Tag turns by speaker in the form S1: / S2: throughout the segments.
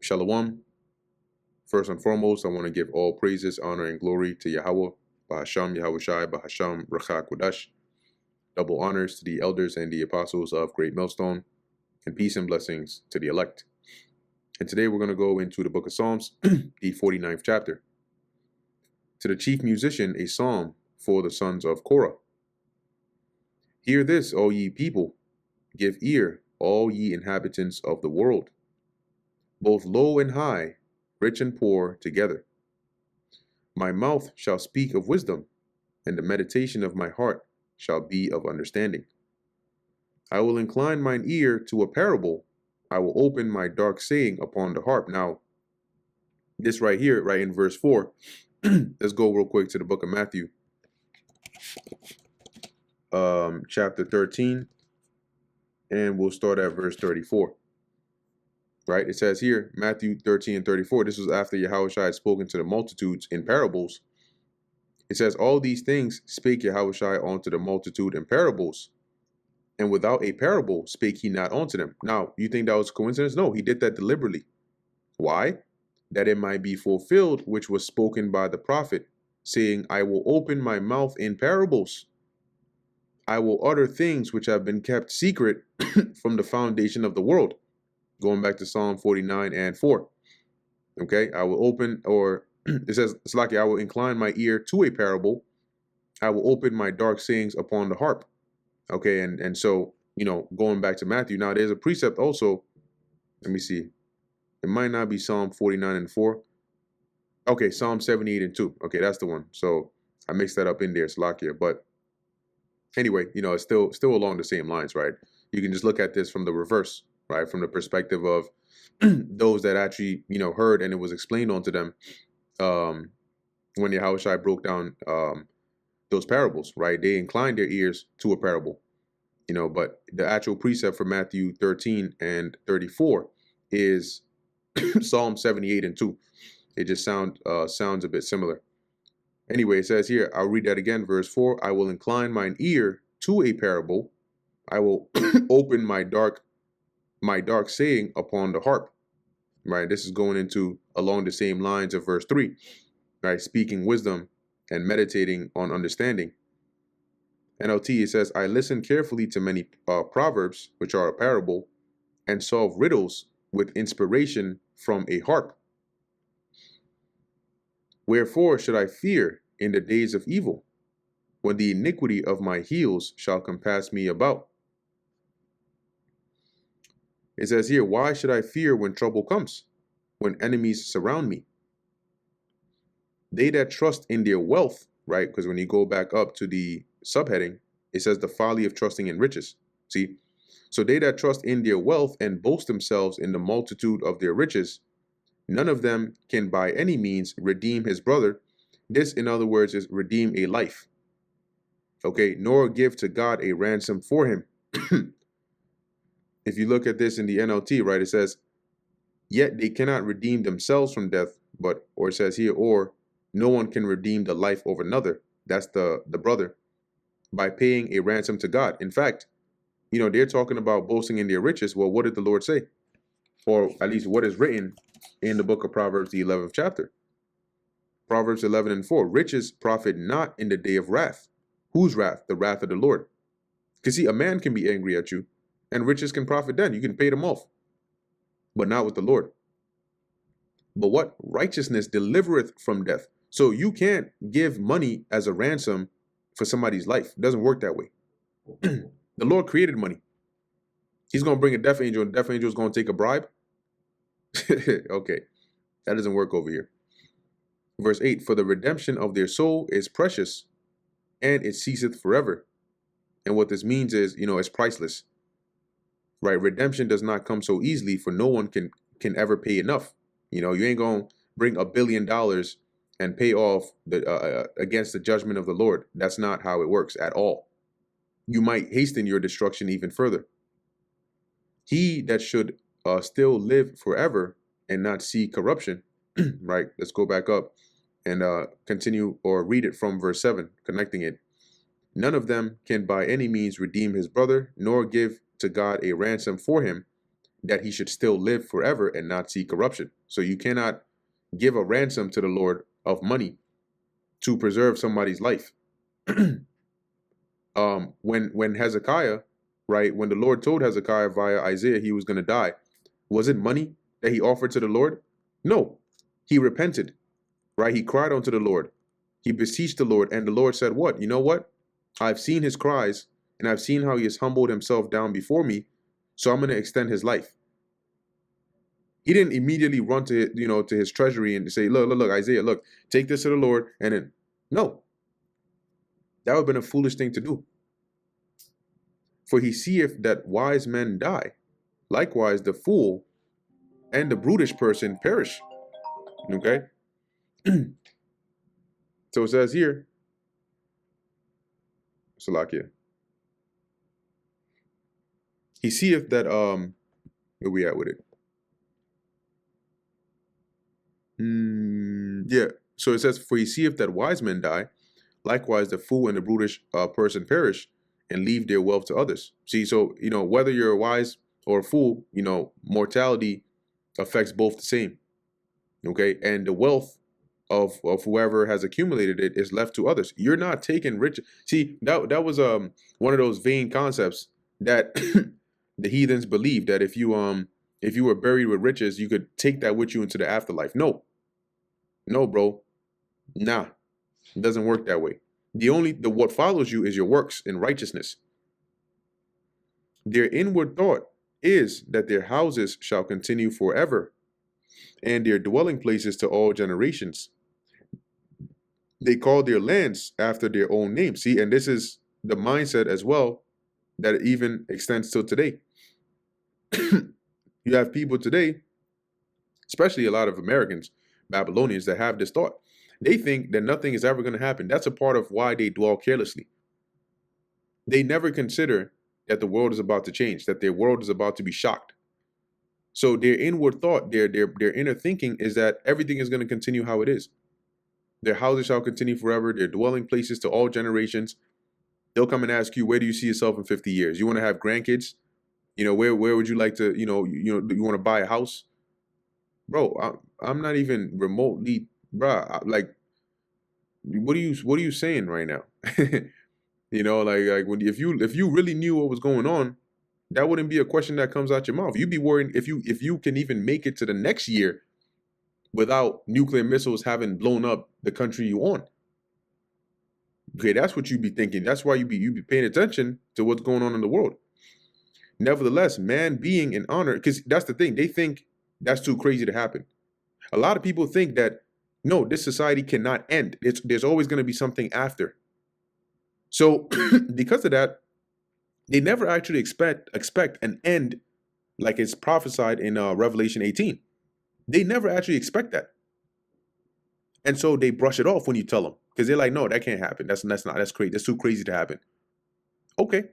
S1: Shalom. First and foremost, I want to give all praises, honor, and glory to Yahweh, Bahasham Yahushai, Bahasham Racha Kodash. Double honors to the elders and the apostles of Great Millstone, and peace and blessings to the elect. And today we're going to go into the book of Psalms, the 49th chapter. To the chief musician, a psalm for the sons of Korah. Hear this, all ye people, give ear, all ye inhabitants of the world, both low and high, rich and poor together. My mouth shall speak of wisdom, and the meditation of my heart shall be of understanding. I will incline mine ear to a parable. I will open my dark saying upon the harp. Now, this right here, right in verse 4, let's go real quick to the book of Matthew, chapter 13, and we'll start at verse 34. Right, it says here, Matthew 13 and 34, this was after Yahushua had spoken to the multitudes in parables. It says, all these things spake Yahushua unto the multitude in parables, and without a parable spake he not unto them. Now, you think that was a coincidence? No, he did that deliberately. Why? That it might be fulfilled, which was spoken by the prophet, saying, I will open my mouth in parables. I will utter things which have been kept secret from the foundation of the world. Going back to Psalm 49 and 4. Okay, I will open, or it says, it's like I will incline my ear to a parable. I will open my dark sayings upon the harp. Okay, and so, going back to Matthew, now there's a precept also. Let me see. It might not be Psalm 49 and 4. Okay, Psalm 78 and 2. Okay, that's the one. So I mixed that up in there, Salakia. But anyway, it's still along the same lines, right? You can just look at this from the reverse, right? From the perspective of those that actually, heard and it was explained onto them when Yahushua broke down those parables, right? They inclined their ears to a parable, but the actual precept for Matthew 13 and 34 is Psalm 78 and 2. It just sounds a bit similar. Anyway, it says here, I'll read that again, verse 4, I will incline mine ear to a parable. I will open my dark saying upon the harp. Right, this is going into along the same lines of verse 3, right? Speaking wisdom and meditating on understanding. NLT, it says, I listen carefully to many proverbs, which are a parable, and solve riddles with inspiration from a harp. Wherefore should I fear in the days of evil, when the iniquity of my heels shall compass me about? It says here, why should I fear when trouble comes, when enemies surround me? They that trust in their wealth, right? Because when you go back up to the subheading, it says the folly of trusting in riches. See? So they that trust in their wealth and boast themselves in the multitude of their riches, none of them can by any means redeem his brother. This, in other words, is redeem a life. Okay, nor give to God a ransom for him. If you look at this in the NLT, right, it says, yet they cannot redeem themselves from death, or it says here, or no one can redeem the life of another. That's the brother, by paying a ransom to God. In fact, they're talking about boasting in their riches. Well, what did the Lord say? Or at least what is written in the book of Proverbs, the 11th chapter. Proverbs 11 and 4, riches profit not in the day of wrath. Whose wrath? The wrath of the Lord. Because see, a man can be angry at you, and riches can profit then. You can pay them off, but not with the Lord. But what? Righteousness delivereth from death. So you can't give money as a ransom for somebody's life. It doesn't work that way. The Lord created money. He's going to bring a death angel, and the death angel is going to take a bribe. Okay, that doesn't work over here. Verse 8, for the redemption of their soul is precious, and it ceaseth forever. And what this means is, it's priceless. Right? Redemption does not come so easily, for no one can ever pay enough. You ain't going to bring $1 billion and pay off against the judgment of the Lord. That's not how it works at all. You might hasten your destruction even further. He that should still live forever and not see corruption, right? Let's go back up and continue or read it from verse 7, connecting it. None of them can by any means redeem his brother, nor give to God a ransom for him. that he should still live forever and not see corruption. So you cannot give a ransom to the Lord of money to preserve somebody's life. When Hezekiah, right, when the Lord told Hezekiah via Isaiah he was going to die, was it money that he offered to the Lord? No, he repented, right? He cried unto the Lord. He beseeched the Lord, and the Lord said, what? You know what? I've seen his cries, and I've seen how he has humbled himself down before me, so I'm going to extend his life. He didn't immediately run to, to his treasury and say, look, Isaiah, look, take this to the Lord, and then, no. That would have been a foolish thing to do. For he seeth that wise men die. Likewise, the fool and the brutish person perish. Okay? So it says here, Salakia. He seeth that, where we at with it? Yeah. So it says, for he seeth that wise men die. Likewise, the fool and the brutish person perish and leave their wealth to others. See, so, whether you're a wise or a fool, mortality affects both the same. Okay? And the wealth of whoever has accumulated it is left to others. You're not taking rich. See, that was one of those vain concepts that the heathens believed, that if you were buried with riches, you could take that with you into the afterlife. No, bro. Nah. It doesn't work that way. What follows you is your works in righteousness. Their inward thought is that their houses shall continue forever, and their dwelling places to all generations. They call their lands after their own name. See, and this is the mindset as well that even extends till today. You have people today, especially a lot of Americans, Babylonians, that have this thought. They think that nothing is ever going to happen. That's a part of why they dwell carelessly. They never consider that the world is about to change, that their world is about to be shocked. So their inward thought, their inner thinking is that everything is going to continue how it is. Their houses shall continue forever, their dwelling places to all generations. They'll come and ask you, where do you see yourself in 50 years? You want to have grandkids? Where would you like to, do you want to buy a house? Bro, I'm not even remotely, bro. Like, what are you saying right now? When if you really knew what was going on, that wouldn't be a question that comes out your mouth. You'd be worried if you can even make it to the next year without nuclear missiles having blown up the country you on. Okay, that's what you'd be thinking. That's why you'd be paying attention to what's going on in the world. Nevertheless, man being in honor, because that's the thing, they think that's too crazy to happen. A lot of people think that, no, this society cannot end. There's always going to be something after. So because of that, they never actually expect an end like it's prophesied in Revelation 18. They never actually expect that. And so they brush it off when you tell them, because they're like, no, that can't happen. That's crazy. That's too crazy to happen. Okay.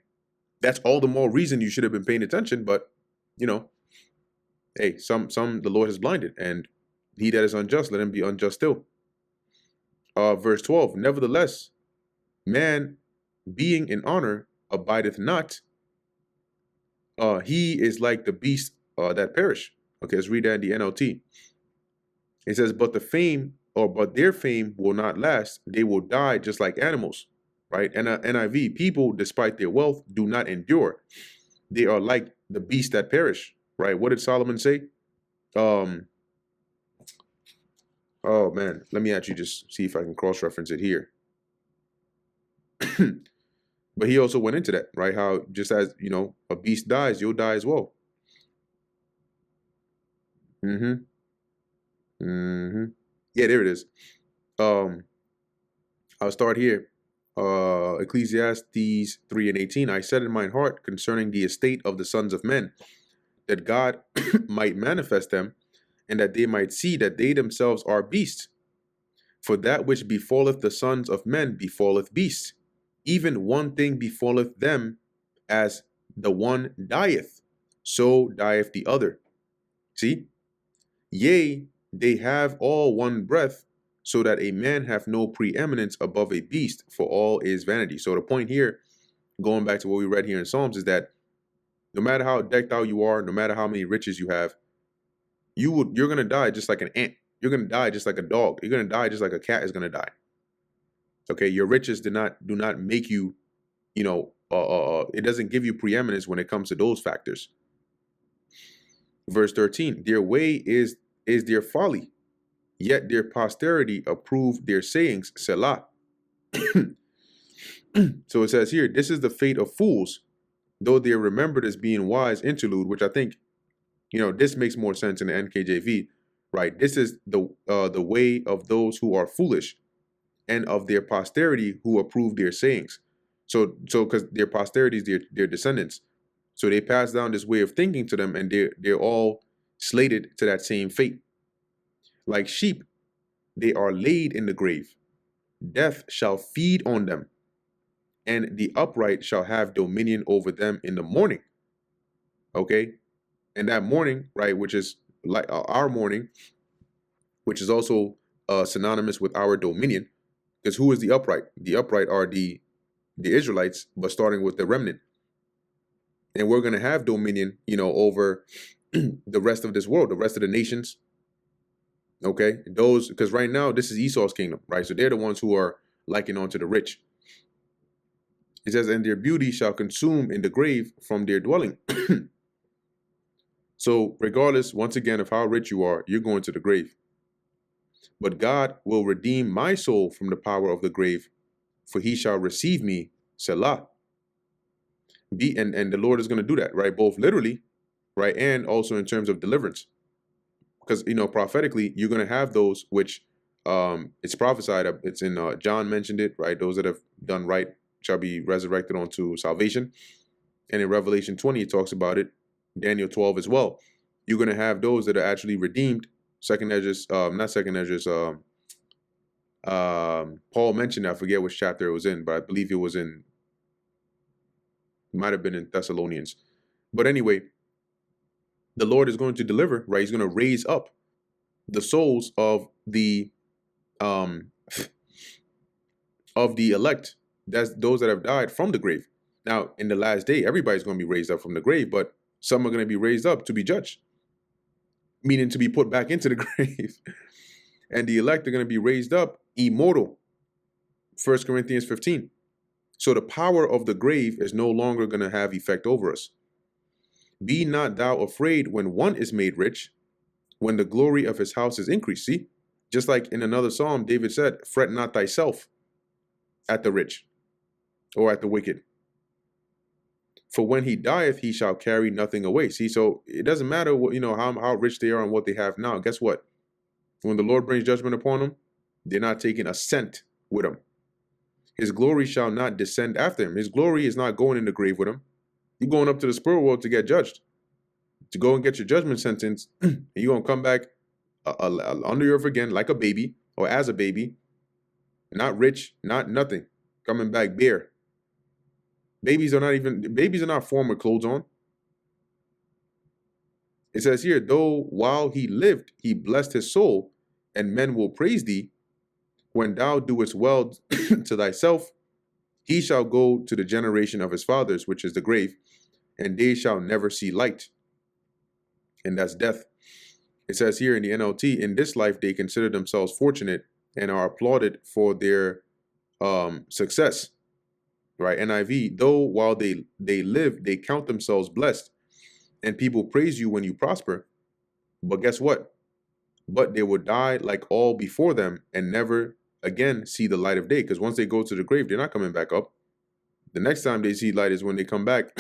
S1: That's all the more reason you should have been paying attention. But, hey, some the Lord has blinded, and he that is unjust, let him be unjust still. Verse 12, nevertheless, man being in honor abideth not. He is like the beast that perish. Okay, let's read that in the NLT. It says, but their fame will not last. They will die just like animals. Right? And NIV, people, despite their wealth, do not endure. They are like the beast that perish. Right? What did Solomon say? Oh man, let me actually just see if I can cross-reference it here. But he also went into that, right? How just as, a beast dies, you'll die as well. Yeah, there it is. I'll start here. Ecclesiastes 3:18. I said in mine heart concerning the estate of the sons of men, that God might manifest them, and that they might see that they themselves are beasts. For that which befalleth the sons of men befalleth beasts. Even one thing befalleth them, as the one dieth, so dieth the other. See? Yea, they have all one breath, so that a man have no preeminence above a beast, for all is vanity. So the point here, going back to what we read here in Psalms, is that No matter how decked out you are, no matter how many riches you have, you're gonna die just like an ant. You're gonna die just like a dog. You're gonna die just like a cat is gonna die. Okay, your riches do not make you, it doesn't give you preeminence when it comes to those factors. Verse 13, their way is their folly, yet their posterity approve their sayings, Selah. So it says here, this is the fate of fools, though they are remembered as being wise, interlude, which I think, this makes more sense in the NKJV, right? This is the way of those who are foolish, and of their posterity who approve their sayings. So because their posterity is their descendants, so they pass down this way of thinking to them, and they're all slated to that same fate. Like sheep, they are laid in the grave. Death shall feed on them, and the upright shall have dominion over them in the morning. Okay, and that morning, right, which is like our morning, which is also synonymous with our dominion, because who is the upright? The upright are the Israelites, but starting with the remnant, and we're going to have dominion, over the rest of this world, the rest of the nations. Okay, those, because right now this is Esau's kingdom, right? So they're the ones who are likened unto the rich. It says, and their beauty shall consume in the grave from their dwelling. So regardless, once again, of how rich you are, you're going to the grave. But God will redeem my soul from the power of the grave, for he shall receive me, Selah. And the Lord is going to do that, right? Both literally, right, and also in terms of deliverance. Because, prophetically, you're going to have those which it's prophesied, it's in John mentioned it, right? Those that have done right shall be resurrected unto salvation. And in Revelation 20, it talks about it. Daniel 12 as well. You're going to have those that are actually redeemed. Not second Esdras, Paul mentioned, I forget which chapter it was in, but I believe it might have been in Thessalonians. But anyway, the Lord is going to deliver, right? He's going to raise up the souls of the elect, that's those that have died from the grave. Now, in the last day, everybody's going to be raised up from the grave, but some are going to be raised up to be judged, meaning to be put back into the grave. And the elect are going to be raised up immortal. 1 Corinthians 15. So the power of the grave is no longer going to have effect over us. Be not thou afraid when one is made rich, when the glory of his house is increased. See, just like in another psalm, David said, fret not thyself at the rich or at the wicked. For when he dieth, he shall carry nothing away. See, so it doesn't matter what, how rich they are and what they have now. Guess what? When the Lord brings judgment upon them, they're not taking a cent with him. His glory shall not descend after him. His glory is not going in the grave with him. You're going up to the spirit world to get judged, to go and get your judgment sentence. And you're going to come back under the earth again like a baby, or as a baby, not rich, not nothing, coming back bare. Babies are not formed with clothes on. It says here, though while he lived, he blessed his soul, and men will praise thee. When thou doest well to thyself, he shall go to the generation of his fathers, which is the grave, and they shall never see light. And that's death. It says here in the NLT, in this life they consider themselves fortunate and are applauded for their success. Right? NIV, though while they live, they count themselves blessed, and people praise you when you prosper. But guess what? But they will die like all before them and never again see the light of day. Because once they go to the grave, they're not coming back up. The next time they see light is when they come back.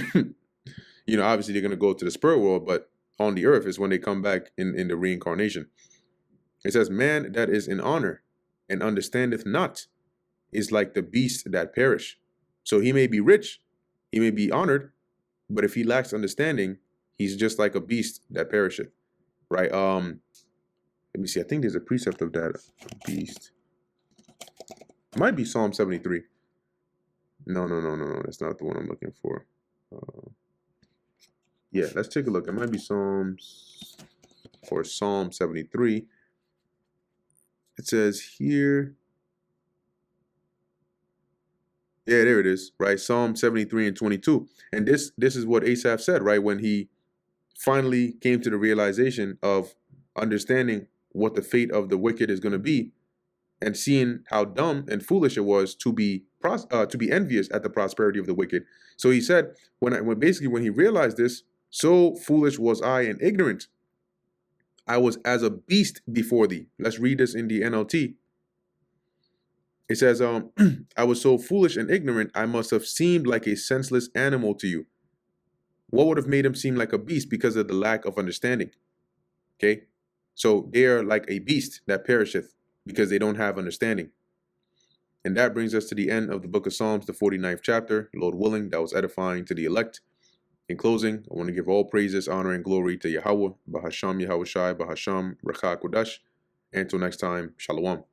S1: Obviously they're going to go to the spirit world, but on the earth is when they come back in the reincarnation. It says, man that is in honor and understandeth not is like the beast that perish. So he may be rich, he may be honored, but if he lacks understanding, he's just like a beast that perisheth. Right? Let me see. I think there's a precept of that. Beast. It might be Psalm 73. No. That's not the one I'm looking for. Yeah, let's take a look. It might be Psalm 73. It says here, Yeah, there it is, right? Psalm 73 and 22. And this is what Asaph said, right? When he finally came to the realization of understanding what the fate of the wicked is going to be, and seeing how dumb and foolish it was to be envious at the prosperity of the wicked. So he said, when he realized this, so foolish was I and ignorant, I was as a beast before thee. Let's read this in the NLT. It says, I was so foolish and ignorant, I must have seemed like a senseless animal to you. What would have made him seem like a beast? Because of the lack of understanding. Okay, so they are like a beast that perisheth because they don't have understanding. And that brings us to the end of the book of Psalms, the 49th chapter. Lord willing, that was edifying to the elect. In closing, I want to give all praises, honor, and glory to Yahweh, Bahasham Yahushai, Bahasham Rakha Kodash. Until next time, Shalom.